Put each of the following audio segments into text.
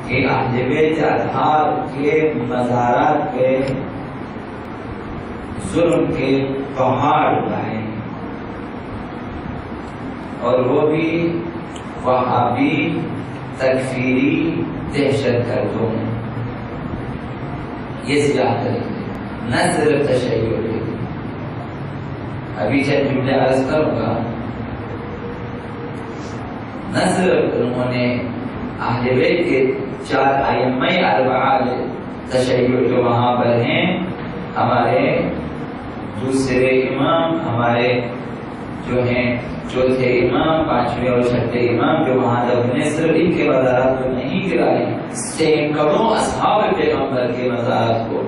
کہ اہل بیت اطہار کے مزارات پہ ظلم کے پہاڑ اٹھائے اور وہ بھی وہابی تکفیری دہشت گردوں نے یہ زیادہ نہ صرف تشیع ہے. ابھی چند جملے عرض کروں گا. نہ صرف انہوں نے اہل بیت کے 4 ائمہ اربعہ تشیع جو وہاں پر ہیں، ہمارے دوسرے امام، ہمارے جو ہیں چوتھے امام، 5ویں اور 6ٹھے امام جو وہاں دفنے، صرف ان کے مزارات کو نہیں گرائے، سینکڑوں اصحاب پیغمبر کے مزارات کو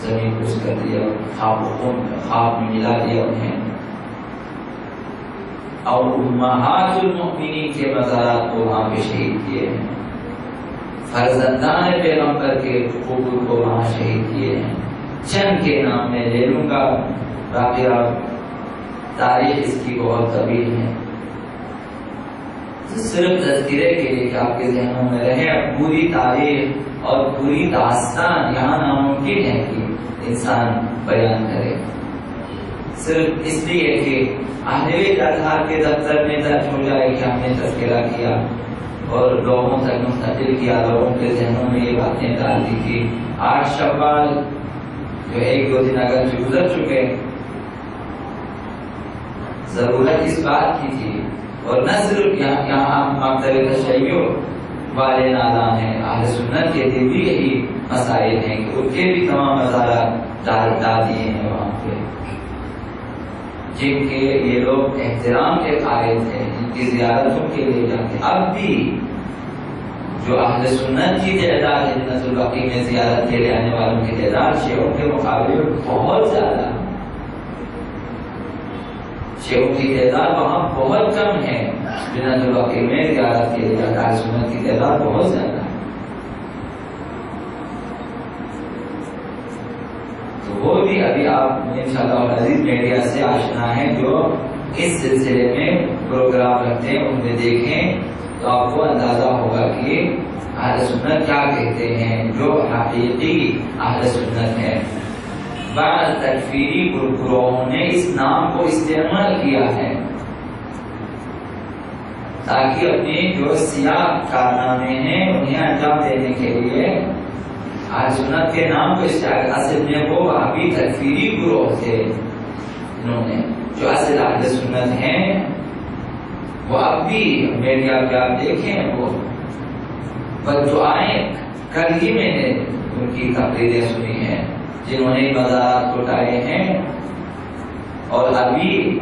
زمین پوچھ کر دیا، خواب میں ملا دیا انہیں، اور امہات المؤمنین کے مزارات کو وہاں پہ شہید کیے ہیں، فرزندان پیغمبر کے قبور کو وہاں شہید کیے ہیں. چند کے نام میں لے لوں گا، باقی تاریخ اس کی بہت طویل ہے. صرف تذکرے کے لیے کہ آپ کے ذہنوں میں رہے، پوری تاریخ اور پوری داستان یہاں ناممکن ہے کہ انسان بیان کرے، صرف اس لیے کہ اہل بیت اطہار کے دفتر میں درج ہو جائے کہ ہم نے تذکرہ کیا اور لوگوں تک منتقل کیا، لوگوں کے ذہنوں میں یہ باتیں ڈال دی کہ 8 شوال جو 1-2 دن اگر گزر چکے، ضرورت اس بات کی تھی. اور نہ صرف یہاں مکتب تشیع والے نادان ہیں، اہل سنت کے دل بھی یہی مسائل ہیں کہ ان کے بھی تمام مزارات ڈال دیے ہیں وہاں پہ، جن کے یہ لوگ احترام کے قائل تھے، ان کی زیارتوں کے لیے جاتے. اب بھی جو اہل سنت کی تعداد ہے جنت البقیع میں زیارت کے لیے آنے والوں کی تعداد شیعوں کے مقابلے بہت زیادہ، شیعوں کی تعداد وہاں بہت کم ہے، جنت البقیع میں زیارت کے لیے اہل سنت کی تعداد بہت زیادہ ہے. تو وہ بھی ابھی آپ انشاءاللہ العزیز میڈیا سے آشنا ہیں جو اس سلسلے میں پروگرام رکھتے ہیں، ان میں دیکھیں تو آپ کو اندازہ ہوگا کہ اہل سنت کیا کہتے ہیں، جو حقیقی اہل سنت ہے. بعض تکفیری گروہوں نے اس نام کو استعمال کیا ہے تاکہ اپنے جو سیاہ کارنامے ہیں انہیں انجام دینے کے لیے اہل سنت کے نام کو استعمال. اصل میں وہ وہابی تکفیری گروہ تھے، انہوں نے جو اصل اہل سنت ہیں وہ اب بھی میڈیا پہ آپ دیکھیں، وہ بددعائیں کل ہی میں نے ان کی تقریریں سنی ہیں جنہوں نے مزارات کو ٹائے ہیں، اور ابھی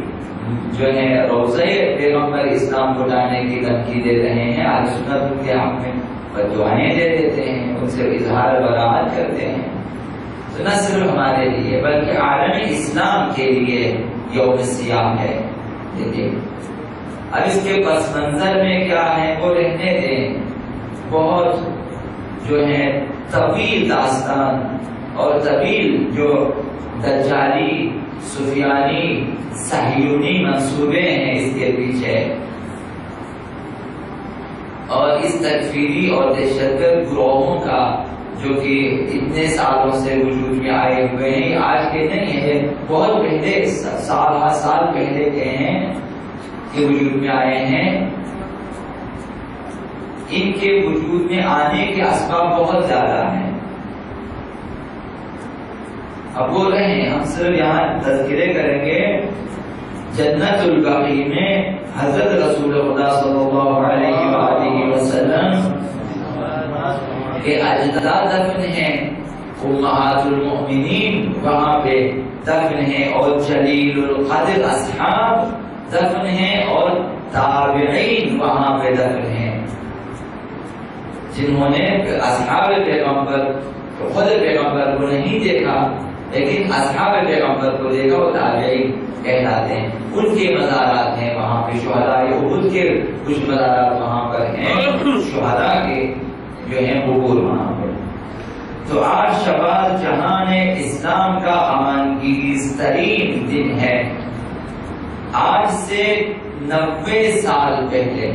جو ہے روضہ پیغمبر اسلام کو ٹانے کی دھمکی دے رہے ہیں. اہل سنت ان کے حق میں بددعائیں دے دیتے ہیں، ان سے اظہار براءت کرتے ہیں. تو نہ صرف ہمارے لیے بلکہ عالم اسلام کے لیے یوم سیاہ ہے. دیکھیں اب اس کے پس منظر میں کیا ہے وہ رہنے دیں، بہت جو ہے طویل داستان اور طویل جو دجالی، سفیانی، صہیونی منصوبے ہیں اس کے پیچھے، اور اس تکفیری اور دہشت گرد گروہوں کا جو کہ اتنے سالوں سے وجود میں آئے ہوئے ہیں، آج کے نہیں ہے، بہت پہلے سال پہلے کے ہیں کہ وجود میں آئے ہیں. ان کے وجود میں آنے کے اسباب بہت زیادہ ہیں. اب بول رہے ہیں ہم صرف یہاں تذکرے کریں گے جنت البقیع میں حضرت رسول خدا صلی اللہ علیہ وآلہ وسلم کے اجداد دفن ہیں، امہات المؤمنین وہاں پہ دفن ہیں، اور جلیل القدر اصحاب دفن ہیں، اور تابعین وہاں پہ دفن ہیں جنہوں نے اصحاب پیغمبر خود پیغمبر کو نہیں دیکھا لیکن اصحاب پیغمبر کو دیکھا، وہ تابعین کہلاتے ہیں. ان کے مزارات ہیں وہاں پہ، شہداء احد کے کچھ مزارات وہاں پر ہیں، شہداء کے جو ہیں قبور وہاں پر. تو آج شوال جہان اسلام کا امانگیز ترین دن ہے. آج سے 90 سال پہلے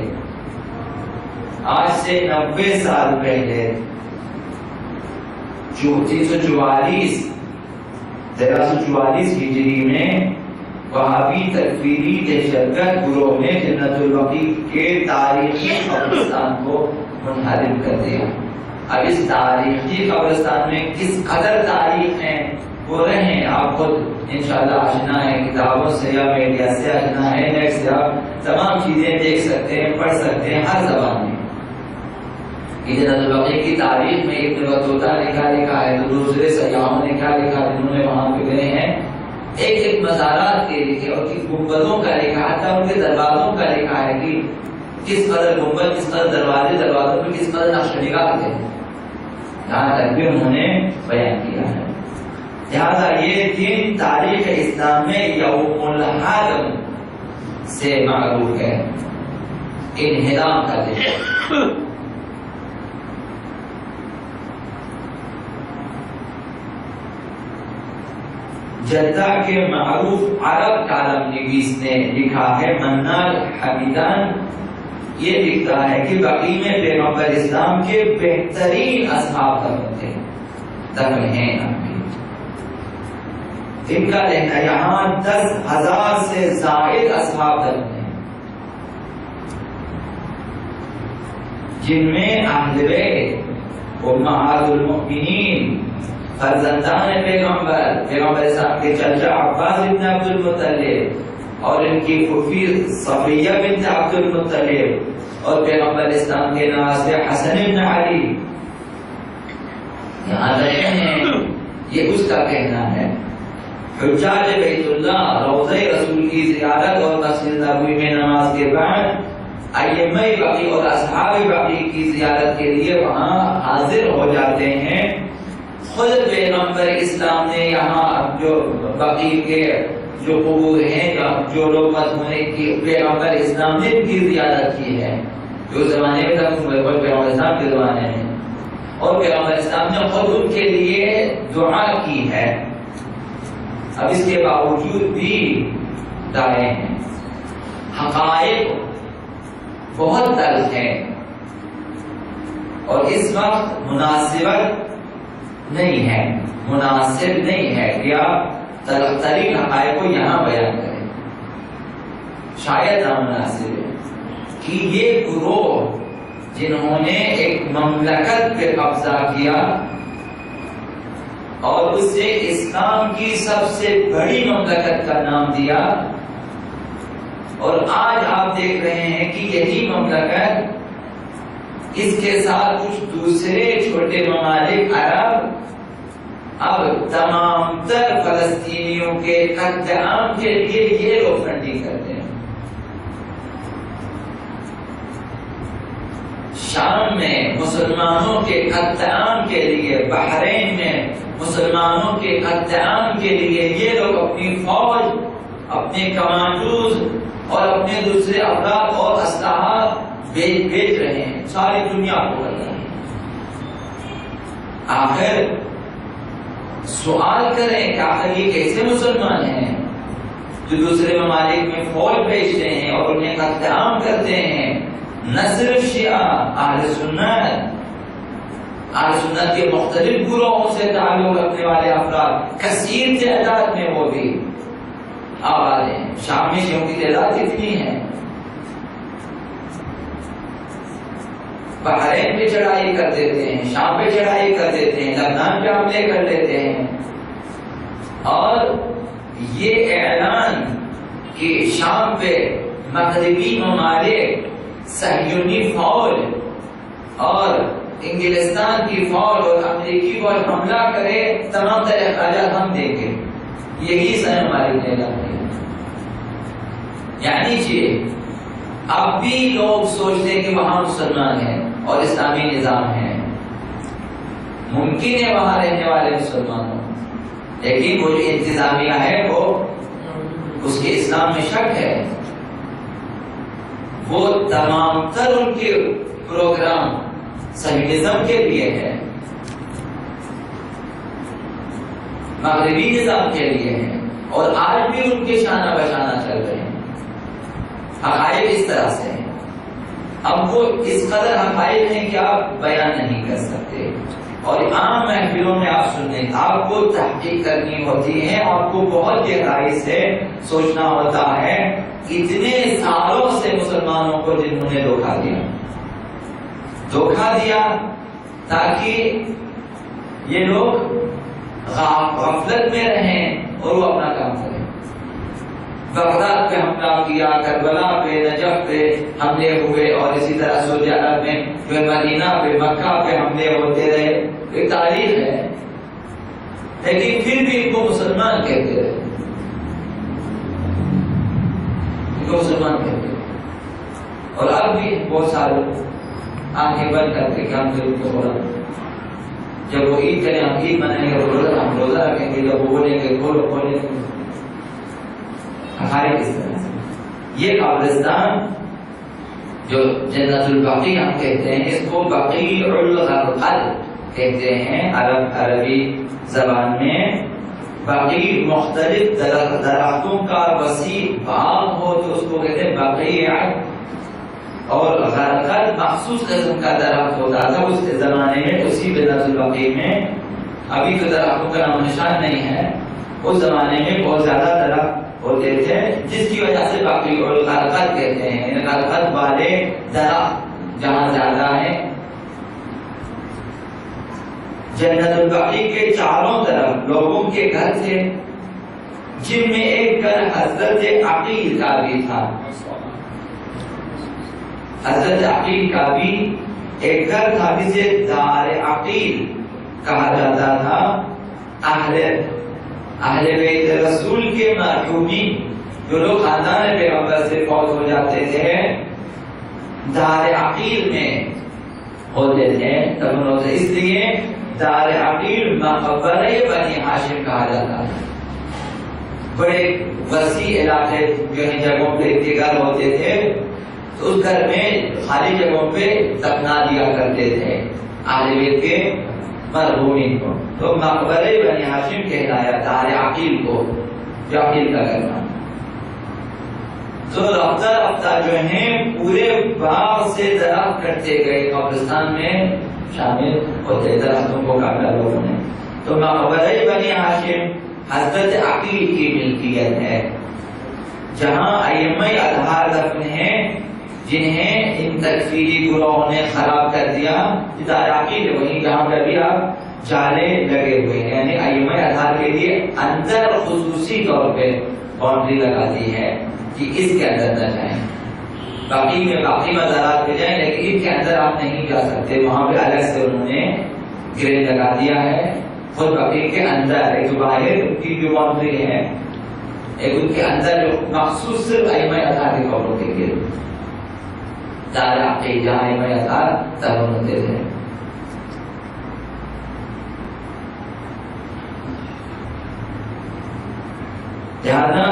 آج سے 90 سال پہلے 1344 ہجری میں وہابی تکفیری دہشتگرد گروہ نے جنت البقیع کے تاریخی قبرستان کو منہدم کر دیا۔ اب اس تاریخی قبرستان میں کس قدر تاریخ ہیں وہ رہیں، آپ خود انشاءاللہ آشنا ہے، کتابوں سے یا میڈیا سے آشنا ہے، نیٹ سے آپ تمام چیزیں دیکھ سکتے ہیں، پڑھ سکتے ہیں ہر زبان میں۔ جنت البقیع کی تاریخ میں ابن بطوطہ نے کیا لکھا ہے، تو دوسرے سیاحوں نے کیا لکھا، جنہوں نے وہاں پہ گئے ہیں، ایک ایک مزارات کے لکھے اور گنبدوں کا لکھا، حتیٰ ان کے دروازوں کا لکھا ہے کہ کس قدر گنبد، کس قدر دروازوں میں کس قدر نقش نگار تھے، یہاں تک بھی انہوں نے بیان کیا ہے۔ لہٰذا یہ دن تاریخ اسلام میں یوم الحرم سے معروف ہے، انہدام کا دن۔ جدہ کے معروف عرب کالم نویس نے لکھا ہے، منال حمیدان، یہ لکھتا ہے کہ بقیع میں پیغمبر اسلام کے بہترین اصحاب دفن ہیں۔ ان کا کہنا ہے یہاں 10,000 سے زائد اصحاب دفن ہیں، جن میں اہل بیت، امہات المؤمنین، فرزندان پیغمبر اسلام کے چچا عباس بن عبد المطلب اور ان کی پھوپھی صفیہ بنت عبد المطلب اور پیغمبر اسلام کے نواسے حسن بن علی یہاں رہے ہیں، یہ اس کا کہنا ہے۔ حجاج بیت اللہ روضہ رسول کی زیارت اور مسجد نبوی میں نماز کے بعد ائمہ بقیع اور اصحاب بقیع کی زیارت کے لیے وہاں حاضر ہو جاتے ہیں۔ خود پیغمبر اسلام نے یہاں جو بقیع کے جو قبور ہیں، جو لوگ مدفون ہیں، پیغمبر اسلام نے ان کی زیارت کی ہے، جو زمانے میں تھا پیغمبر اسلام کے زمانے میں، اور پیغمبر اسلام نے خود ان کے لیے دعا کی ہے۔ اب اس کے باوجود بھی دائیں ہیں، حقائق بہت تلخ ہیں، اور اس وقت مناسب نہیں ہے کہ آپ تلخ ترین حقائق کو یہاں بیان کریں، شاید نامناسب ہے کہ یہ گروہ جنہوں نے ایک مملکت پہ قبضہ کیا اور اسے اسلام کی سب سے بڑی مملکت کا نام دیا، اور آج آپ دیکھ رہے ہیں کہ یہی مملکت اس کے ساتھ کچھ دوسرے چھوٹے ممالک عرب اب تمام تر فلسطینیوں کے قتل عام کے لیے یہ لوگ فنڈنگ کرتے ہیں۔ شام میں مسلمانوں کے قتل عام کے لیے، بحرین میں مسلمانوں کے قتل عام کے لیے یہ لوگ اپنی فوج، اپنے کمانڈوز اور اپنے دوسرے افراد اور اسلحہ بیچ رہے ہیں، ساری دنیا کو کر رہے ہیں۔ آخر سوال کریں کہ آخر یہ کیسے مسلمان ہیں جو دوسرے ممالک میں فوج بھیجتے ہیں اور انہیں قتل عام کرتے ہیں؟ نہ صرف شیعہ، اہل سنت کے مختلف گروہوں سے تعلق رکھنے والے افراد کثیر تعداد میں وہ بھی آباد ہیں۔ شام میں شیعوں کی تعداد کتنی ہے؟ بحرین پہ چڑھائی کر دیتے ہیں، شام پہ چڑھائی کر دیتے ہیں، لبنان پہ حملے کر دیتے ہیں، اور یہ اعلان کہ شام پہ مغربی ممالک صہیونی فوج اور انگلستان کی فوج اور امریکی فوج حملہ کرے، تمام تر اخراجات ہم دیں گے، یہی سن ہماری اعلان ہے۔ یعنی اب بھی لوگ سوچتے ہیں کہ وہاں مسلمان ہیں اور اسلامی نظام ہے، ممکن ہے وہاں رہنے والے مسلمان ہوں، لیکن وہ جو انتظامیہ ہے وہ اس کے اسلام میں شک ہے، وہ تمام تر ان کے پروگرام صہیونزم کے لیے ہے، مغربی نظام کے لیے ہے، اور آج بھی ان کے شانہ بشانہ چل رہے ہیں۔ حقائق اس طرح سے ہیں۔ اب وہ اس قدر حقائق ہیں کہ آپ بیان نہیں کر سکتے، اور عام محفلوں میں آپ سنیں، آپ کو تحقیق کرنی ہوتی ہے، آپ کو بہت گہرائی سے سوچنا ہوتا ہے، اتنے سالوں سے مسلمانوں کو جنہوں نے دھوکہ دیا تاکہ یہ لوگ غفلت میں رہیں اور وہ اپنا کام کریں۔ بغداد پہ حملہ کیا، کربلا پہ، نجف پہ حملے ہوئے، اور اسی طرح سعودی عرب میں مدینہ پہ، مکہ پہ حملے ہوتے رہے، ایک تاریخ ہے، لیکن پھر بھی ان کو مسلمان کہتے رہے، ان کو مسلمان کہتے رہے، اور اب بھی بہت سارے آنکھیں بند کرتے کہ ہم ضرور کو بولا، جب وہ عید کریں ہم عید منائیں گے، ہم روزہ رکھیں گے، جب وہ بولیں گے کھولیں گے، ہمارے کس طرح سے یہ قبرستان جو جنت البقیع ہم کہتے ہیں، اس کو بقیع الغرقد کہتے ہیں عربی زبان میں۔ بقیع مختلف درختوں کا وسیع باغ ہو تو اس کو کہتے ہیں بقیع، اور غرقد مخصوص قسم کا درخت ہوتا تھا اس کے زمانے میں، اسی جنت البقیع میں۔ ابھی تو درختوں کا نام نشان نہیں ہے، اس زمانے میں بہت زیادہ درخت ہوتے تھے، جس کی وجہ سے بقیع الغرقد کہتے ہیں، غرقد والے درخت جہاں زیادہ ہیں۔ جنت البقیع کے چاروں طرف لوگوں کے گھر تھے، جن میں ایک گھر حضرت عقیل کا بھی تھا۔ حضرت عقیل کا بھی ایک گھر تھا جسے دار عقیل کہا جاتا تھا۔ اہل بیت رسول کے مرحومین جو لوگ خاندان پیغمبر سے فوت ہو جاتے تھے دار عقیل میں ہوتے تھے، اس لیے دار عقیل مقبرہ بنی ہاشم کہا جاتا ہے۔ بڑے وسیع علاقے جو ہیں جگہوں پہ کے گھر ہوتے تھے، تو اس گھر میں خالی جگہوں پہ دفنا دیا کرتے تھے اہل بیت کے مرحومین کو، تو مقبرہ بنی ہاشم کہلایا دار عقیل کو، جو عقیل کا گھر تھا۔ تو رفتہ رفتہ جو ہیں پورے باغ سے درخت کٹتے گئے، قبرستان میں شامل ہوتے درختوں کو کاٹا لوگوں نے۔ تو مقبرہ بنی ہاشم حضرت عقیل کی ملکیت ہے، جہاں ائمہ اطہار دفن ہیں، جنہیں ان تکفیری گروہوں نے خراب کر دیا۔ دار عقیل وہیں جہاں پر بھی آپ جالے لگے ہوئے ہیں، یعنی ائمہ اطہار کے لیے اندر خصوصی طور پہ باؤنڈری لگا دی ہے کہ اس کے اندر نہ جائیں، باقی میں باقی مزارات پہ جائیں، لیکن ان کے اندر آپ نہیں جا سکتے۔ وہاں پہ الگ سے انہوں نے گرل لگا دیا ہے، خود باقی کے اندر ایک باہر کی جو باؤنڈری ہے، ایک ان کے اندر جو مخصوص صرف ائمہ اطہار کے قبروں کے لیے دار عقیل جہاں ائمہ اطہار دفن ہوتے تھے۔ لہذا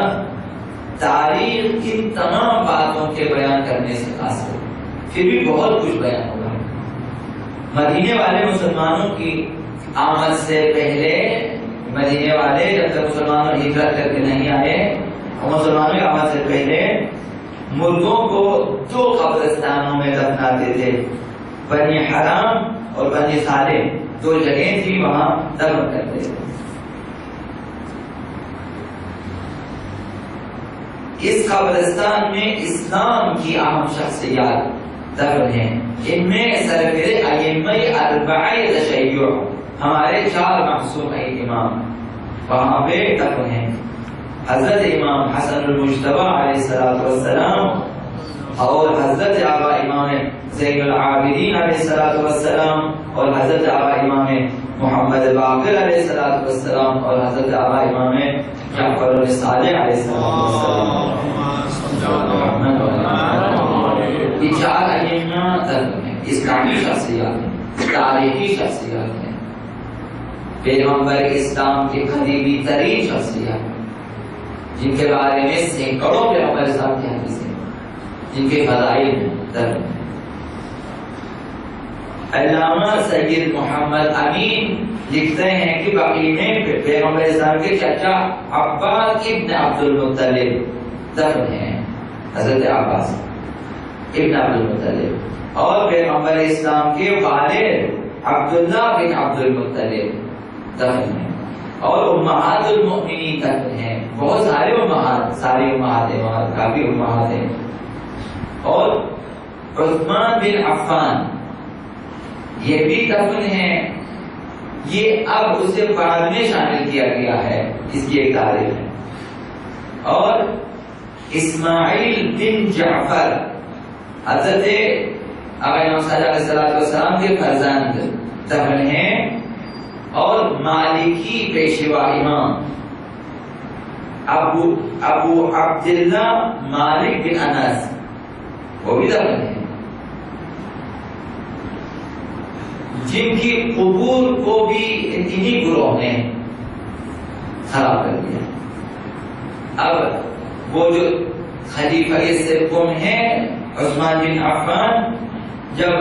تاریخ کی تمام باتوں کے بیان کرنے سے قاصر، پھر بھی بہت کچھ بیان ہوگا۔ مدینے والے مسلمانوں کی آمد سے پہلے، مدینے والے جب تک مسلمانوں ہجرت کر کے نہیں آئے، اور مسلمانوں کی آمد سے پہلے مردوں کو دو قبرستانوں میں دفناتے تھے، بنی حرام اور بنی سالم، دو جگہیں تھی، وہاں دفن کرتے تھے۔ اس قبرستان میں اسلام کی اہم شخصیات دفن ہیں، ان میں سرور ائمہ اربعہ تشیع، ہمارے 4 معصوم امام وہاں پہ دفن ہیں۔ حضرت امام حسن المجتبی علیہ السلام اور حضرت آبا امام زین العابدین علیہ السلام اور حضرت آبا امام محمد باقر علیہ السلام اور حضرت آبا امام جعفر الصادق علیہ السلام، یہ 4 ائمہ اسلامی شخصیات ہیں، تاریخی شخصیات ہیں، پیغمبر اسلام کے قریبی ترین شخصیات ہیں، جن کے بارے میں سینکڑوں پیغمبر اسلام کی حدیثیں، جن کے فضائل میں درج ہیں۔ علامہ سید محمد امین لکھتے ہیں کہ بقیع میں پیغمبر اسلام کے چچا عباس ابن عبد المطلب دفن ہیں، حضرت عباس ابن عبد المطلب، اور پیغمبر اسلام کے والد عبداللہ بن عبد المطلب دفن ہیں، اور امہات المؤمنین دفن ہیں، بہت سارے امہات، ساری امہات ہیں وہاں، کافی امہات ہیں، اور عثمان بن عفان یہ بھی دفن ہیں، یہ اب اسے بعد میں شامل کیا گیا ہے، اس کی ایک تاریخ ہے، اور اسماعیل بن جعفر حضرت امام صلی اللہ علیہ وسلم کے فرزند دفن ہیں، اور مالکی پیشوا امام ابو عبداللہ مالک بن انس وہ بھی دفن ہیں، جن کی قبور کو بھی انہی گروہ نے خراب کر دیا۔ اب وہ جو خلیفہ سوم ہیں عثمان بن عفان جب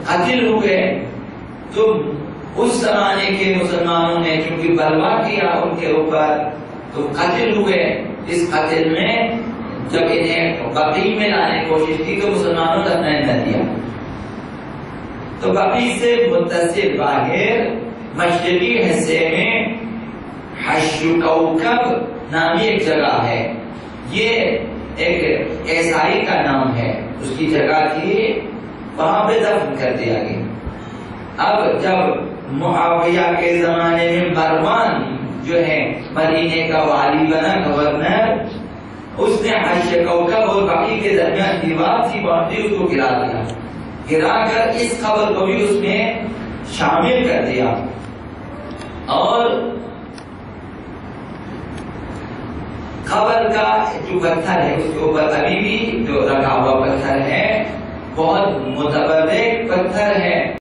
قتل ہوئے تو اس زمانے کے مسلمانوں نے چونکہ بلوا کیا ان کے اوپر تو قتل ہوئے، اس قتل میں جب انہیں بقیع میں لانے کی کوشش کی تو مسلمانوں نے دفن نہ دیا، تو بقیع سے متصل باہر مشرقی حصے میں حشر کوکب نامی ایک جگہ ہے، یہ ایک عیسائی کا نام ہے، اس کی جگہ تھی، وہاں پہ دفن کر دیا گیا۔ اب جب معاویہ کے زمانے میں مروان جو ہے مدینے کا والی بنا، گورنر، اس نے حشر کوکب اور بقیع کے درمیان دیوار تھی باؤنڈری، اس کو گرا دیا، گرا کر اس قبر کو بھی اس میں شامل کر دیا، اور قبر کا جو پتھر ہے اس کے اوپر ابھی بھی جو رکھا ہوا پتھر ہے بہت متبرک پتھر ہے۔